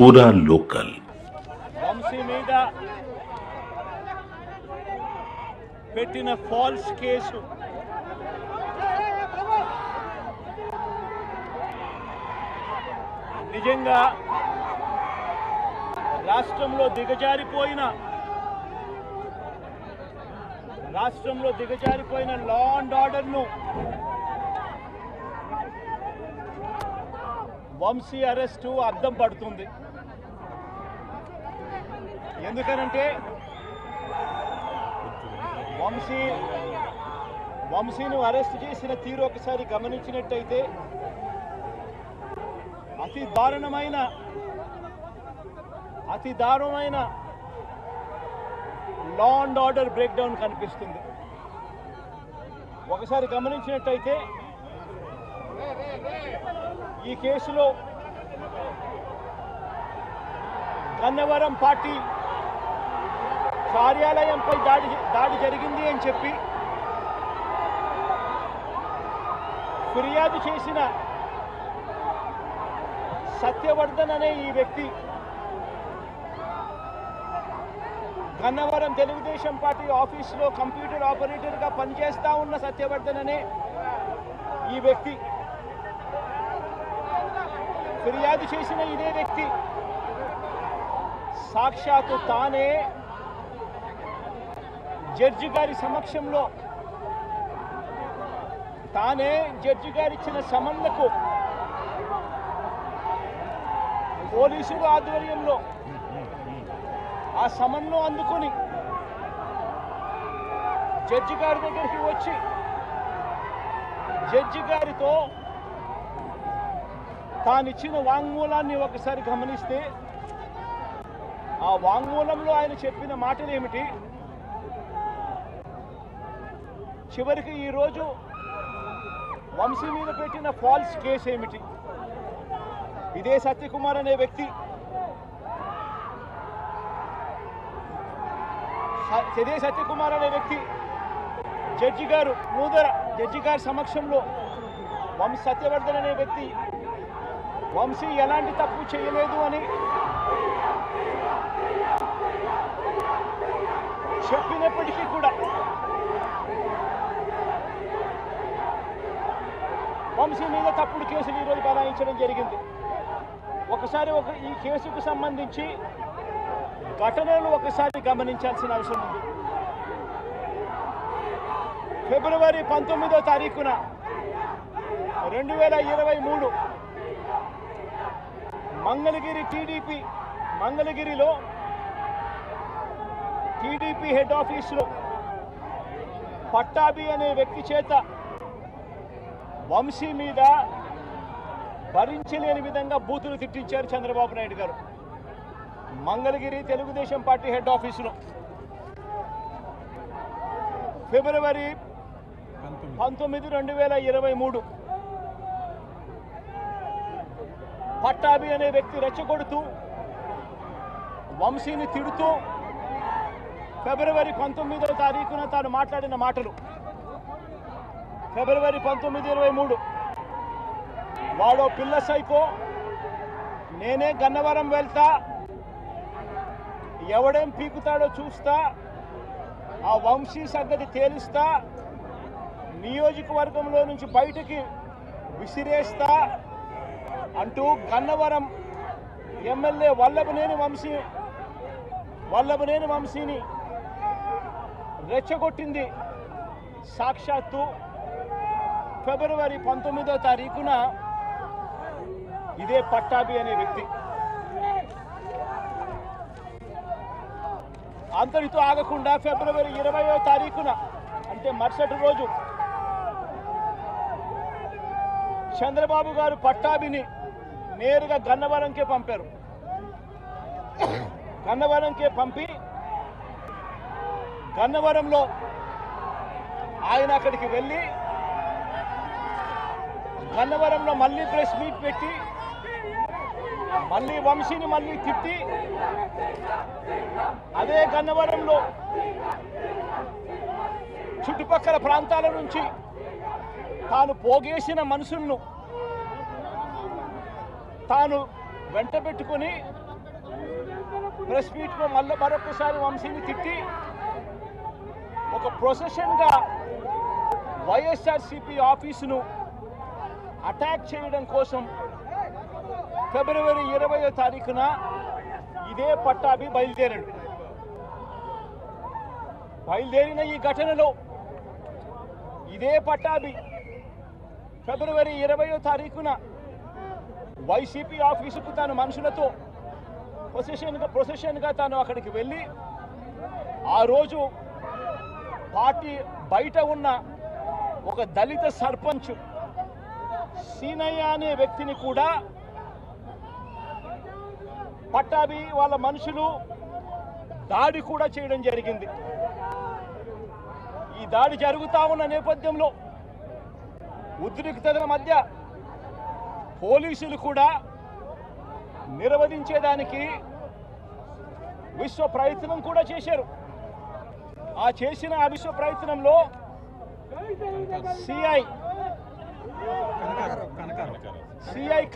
పూరా లోకల్. వంశీ మీద పెట్టిన ఫాల్స్ కేసు నిజంగా రాష్ట్రంలో దిగజారిపోయిన లా అండ్ ఆర్డర్ను వంశీ అరెస్టు అద్దం పడుతుంది. ఎందుకనంటే వంశీను అరెస్ట్ చేసిన తీరు ఒకసారి గమనించినట్టయితే అతి దారుణమైన law and order break down కనిపిస్తుంది. ఒకసారి గమనించినట్టయితే ఈ కేసులో గన్నవరం పార్టీ కార్యాలయంపై దాడి జరిగింది అని చెప్పి ఫిర్యాదు చేసిన సత్యవర్ధన్ అనే ఈ వ్యక్తి గన్నవరం తెలుగుదేశం పార్టీ ఆఫీసులో కంప్యూటర్ ఆపరేటర్గా పనిచేస్తా ఉన్న సత్యవర్ధన్ అనే ఈ వ్యక్తి ఫిర్యాదు చేసిన ఇదే వ్యక్తి సాక్షాత్తు తానే జడ్జి గారి సమక్షంలో జడ్జి గారిచ్చిన సమన్లకు పోలీసుల ఆధ్వర్యంలో ఆ సమన్ను అందుకొని జడ్జి గారి దగ్గరికి వచ్చి జడ్జి గారితో తానిచ్చిన వాంగ్మూలాన్ని ఒకసారి గమనిస్తే ఆ వాంగ్మూలంలో ఆయన చెప్పిన మాటలు ఏమిటి, చివరికి ఈరోజు వంశీ మీద పెట్టిన ఫాల్స్ కేసు ఏమిటి, ఇదే సత్యకుమార్ అనే వ్యక్తి జడ్జి గారు జడ్జి గారి సమక్షంలో సత్యవర్ధన్ అనే వ్యక్తి వంశీ ఎలాంటి తప్పు చేయలేదు అని చెప్పినప్పటికీ కూడా వంశీ మీద తప్పుడు కేసులు ఈరోజు బనాయించడం జరిగింది. ఒకసారి ఈ కేసుకు సంబంధించి ఘటనలు ఒకసారి గమనించాల్సిన అవసరం ఉంది. ఫిబ్రవరి 19వ తారీఖున 2023 మంగళగిరిలో టీడీపీ హెడ్ ఆఫీసులో పట్టాభి అనే వ్యక్తి చేత వంశీ మీద భరించలేని విధంగా బూతులు తిట్టించారు చంద్రబాబు నాయుడు గారు. మంగళగిరి తెలుగుదేశం పార్టీ హెడ్ ఆఫీసులో ఫిబ్రవరి 19, 2023 పట్టాభి అనే వ్యక్తి రెచ్చగొడుతూ వంశీని తిడుతూ ఫిబ్రవరి 19వ తారీఖున తాను మాట్లాడిన మాటలు. ఫిబ్రవరి 19, 23 వాడో పిల్ల సైకో, నేనే గన్నవరం వెళ్తా, ఎవడేం పీకుతాడో చూస్తా, ఆ వంశీ సంగతి తేలుస్తా, నియోజకవర్గంలో నుంచి బయటికి విసిరేస్తా అంటూ గన్నవరం ఎమ్మెల్యే వల్లభనేని వంశీని రెచ్చగొట్టింది సాక్షాత్తు ఫిబ్రవరి 19వ తారీఖున ఇదే పట్టాభి అనే వ్యక్తి. అంతటితో ఆగకుండా ఫిబ్రవరి 20వ తారీఖున అంటే మరుసటి రోజు చంద్రబాబు గారు పట్టాభిని నేరుగా గన్నవరంకే పంపారు. గన్నవరంకే పంపి గన్నవరంలో ఆయన అక్కడికి వెళ్ళి గన్నవరంలో మళ్ళీ ప్రెస్ మీట్ పెట్టి మళ్ళీ వంశీని మళ్ళీ తిట్టి అదే గన్నవరంలో చుట్టుపక్కల ప్రాంతాల నుంచి తాను పోగేసిన మనుషులను తాను వెంట పెట్టుకొని ప్రెస్ మీట్లో మరొకసారి వంశీని తిట్టి ఒక ప్రొసెషన్గా వైఎస్ఆర్సీపీ ఆఫీసును అటాక్ చేయడం కోసం ఫిబ్రవరి 20వ తారీఖున ఇదే పట్టాభి బయలుదేరిన ఈ ఘటనలో ఇదే పట్టాభి ఫిబ్రవరి 20వ తారీఖున వైసీపీ ఆఫీసుకు తాను మనుషులతో ప్రొసెషన్గా తాను అక్కడికి వెళ్ళి ఆ రోజు పార్టీ బయట ఉన్న ఒక దళిత సర్పంచ్ సీనయ్య అనే వ్యక్తిని కూడా పట్టాభి వాళ్ళ మనుషులు దాడి కూడా చేయడం జరిగింది. ఈ దాడి జరుగుతా ఉన్న నేపథ్యంలో ఉద్రిక్తతల మధ్య పోలీసులు కూడా నిర్వహించేదానికి విశ్వ ప్రయత్నం కూడా చేశారు. ఆ విశ్వ ప్రయత్నంలో సిఐ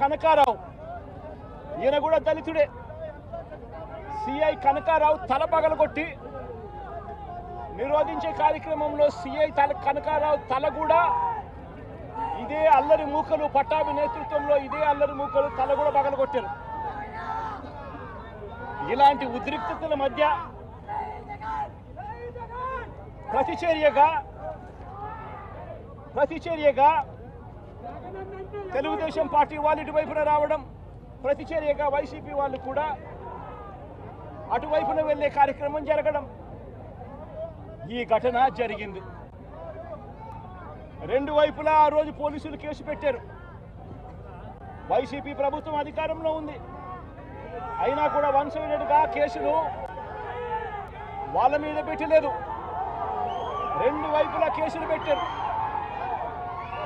కనకారావు, ఈయన కూడా దళితుడే, సిఐ కనకారావు తల పగలగొట్టి నిరోధించే కార్యక్రమంలో సిఐ కనకారావు తల కూడా ఇదే అల్లరి మూకలు పట్టాభి నేతృత్వంలో ఇదే అల్లరి మూకలు తల కూడా పగలగొట్టారు. ఇలాంటి ఉద్రిక్తతల మధ్య ప్రతిచర్యగా తెలుగుదేశం పార్టీ వాళ్ళు ఇటువైపున రావడం, ప్రతిచర్యగా వైసీపీ వాళ్ళు కూడా అటువైపున వెళ్లే కార్యక్రమం జరగడం, ఈ ఘటన జరిగింది. రెండు వైపులా ఆ రోజు పోలీసులు కేసు పెట్టారు. వైసీపీ ప్రభుత్వం అధికారంలో ఉంది, అయినా కూడా వన్ సైడెడ్గా కేసులు వాళ్ళ మీద పెట్టలేదు. రెండు వైపులా కేసులు పెట్టారు,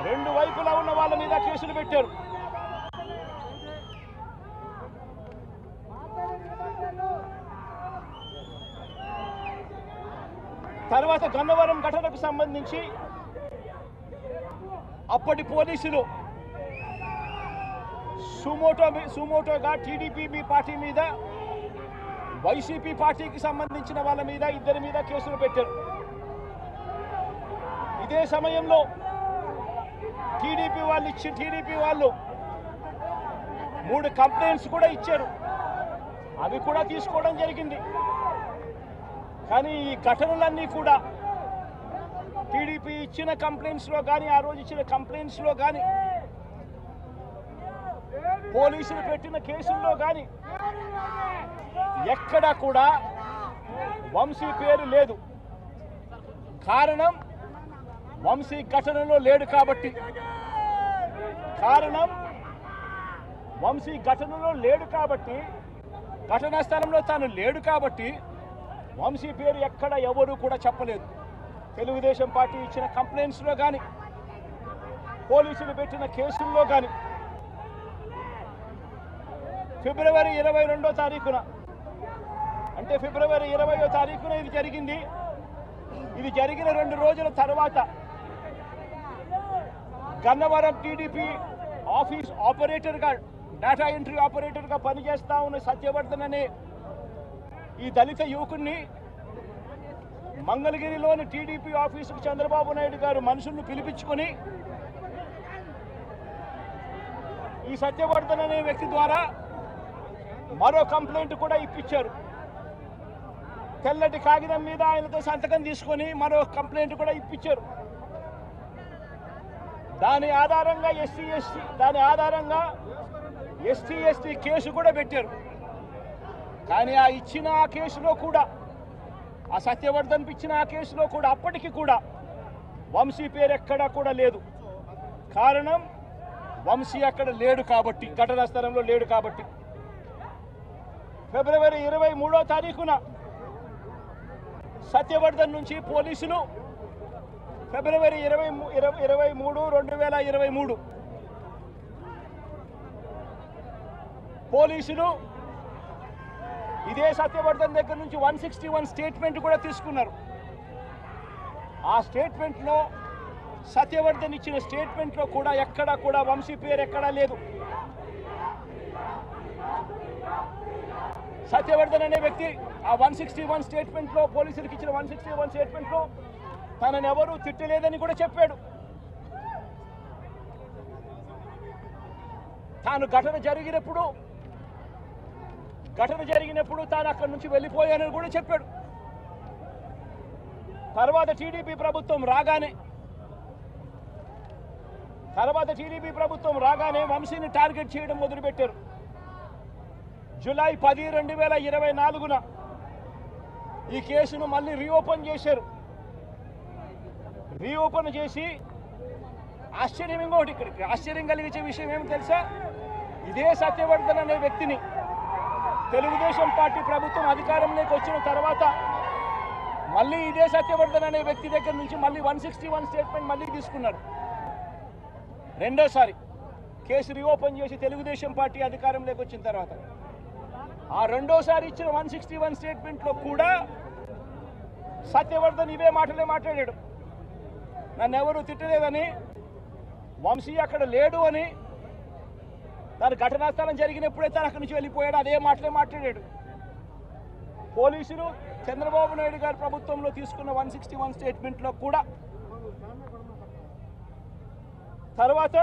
రెండు వైపులా ఉన్న వాళ్ళ మీద కేసులు పెట్టారు. తర్వాత గన్నవరం ఘటనకు సంబంధించి అప్పటి పోలీసులు సుమోటోగా టీడీపీ పార్టీ మీద, వైసీపీ పార్టీకి సంబంధించిన వాళ్ళ మీద, ఇద్దరి మీద కేసులు పెట్టారు. ఇదే సమయంలో టీడీపీ వాళ్ళు 3 కంప్లైంట్స్ కూడా ఇచ్చారు, అవి కూడా తీసుకోవడం జరిగింది. కానీ ఈ ఘటనలన్నీ కూడా టీడీపీ ఇచ్చిన కంప్లైంట్స్లో కానీ, ఆ రోజు ఇచ్చిన కంప్లైంట్స్లో కానీ, పోలీసులు పెట్టిన కేసుల్లో కానీ ఎక్కడా కూడా వంశీ పేరు లేదు. కారణం వంశీ ఘటనలో లేడు కాబట్టి, ఘటనా స్థలంలో తాను లేడు కాబట్టి వంశీ పేరు ఎక్కడ ఎవరు కూడా చెప్పలేదు. తెలుగుదేశం పార్టీ ఇచ్చిన కంప్లైంట్స్లో కానీ, పోలీసులు పెట్టిన కేసుల్లో కానీ ఫిబ్రవరి 22వ తారీఖున, అంటే ఫిబ్రవరి 20వ తారీఖున ఇది జరిగింది. ఇది జరిగిన 2 రోజుల తర్వాత గన్నవరం టీడీపీ ఆఫీస్ ఆపరేటర్గా, డేటా ఎంట్రీ ఆపరేటర్గా పనిచేస్తా ఉన్న సత్యవర్ధన్ అనే ఈ దళిత యువకుడిని మంగళగిరిలోని టీడీపీ ఆఫీసుకు చంద్రబాబు నాయుడు గారు మనుషులను పిలిపించుకొని ఈ సత్యవర్ధన్ అనే వ్యక్తి ద్వారా మరో కంప్లైంట్ కూడా ఇప్పించారు. తెల్లటి కాగితం మీద ఆయనతో సంతకం తీసుకొని మరో కంప్లైంట్ కూడా ఇప్పించారు. దాని ఆధారంగా ఎస్సీ ఎస్టీ కేసు కూడా పెట్టారు. కానీ ఆ కేసులో కూడా, ఆ సత్యవర్ధన్ ఇచ్చిన ఆ కేసులో కూడా అప్పటికి కూడా వంశీ పేరు ఎక్కడా కూడా లేదు. కారణం వంశీ అక్కడ లేడు కాబట్టి, ఘటనా స్థలంలో లేడు కాబట్టి. ఫిబ్రవరి 23వ తారీఖున సత్యవర్ధన్ నుంచి పోలీసులు ఫిబ్రవరి 23, 2023 పోలీసులు ఇదే సత్యవర్ధన్ దగ్గర నుంచి 161 స్టేట్మెంట్ కూడా తీసుకున్నారు. ఆ స్టేట్మెంట్లో సత్యవర్ధన్ ఇచ్చిన స్టేట్మెంట్లో కూడా ఎక్కడా కూడా వంశీ పేరు ఎక్కడా లేదు. సత్యవర్ధన్ అనే వ్యక్తి ఆ 161 స్టేట్మెంట్లో, పోలీసులకు ఇచ్చిన 161 స్టేట్మెంట్లో తనని ఎవరూ తిట్టలేదని కూడా చెప్పాడు. తాను ఘటన జరిగినప్పుడు తాను అక్కడి నుంచి వెళ్ళిపోయానని కూడా చెప్పాడు. తర్వాత టీడీపీ ప్రభుత్వం రాగానే వంశీని టార్గెట్ చేయడం మొదలుపెట్టారు. జూలై 10, 2024న ఈ కేసును మళ్ళీ రీఓపెన్ చేశారు. రీఓపెన్ చేసి ఆశ్చర్యం కలిగించే విషయం ఏమి తెలుసా? ఇదే సత్యవర్ధన్ అనే వ్యక్తిని తెలుగుదేశం పార్టీ ప్రభుత్వం అధికారంలోకి వచ్చిన తర్వాత మళ్ళీ ఇదే సత్యవర్ధన్ అనే వ్యక్తి దగ్గర నుంచి మళ్ళీ 161 స్టేట్మెంట్ మళ్ళీ తీసుకున్నారు. రెండోసారి కేసు రీఓపెన్ చేసి తెలుగుదేశం పార్టీ అధికారంలోకి వచ్చిన తర్వాత ఆ రెండోసారి ఇచ్చిన 161 స్టేట్మెంట్లో కూడా సత్యవర్ధన్ ఇవే మాటలే మాట్లాడాడు. నన్ను ఎవరు తిట్టలేదని, వంశీ అక్కడ లేడు అని, తన ఘటనా స్థలం జరిగినప్పుడే తను అక్కడి నుంచి వెళ్ళిపోయాడు, అదే మాటలే మాట్లాడాడు. పోలీసులు చంద్రబాబు నాయుడు గారి ప్రభుత్వంలో తీసుకున్న 161 స్టేట్మెంట్లో కూడా తర్వాత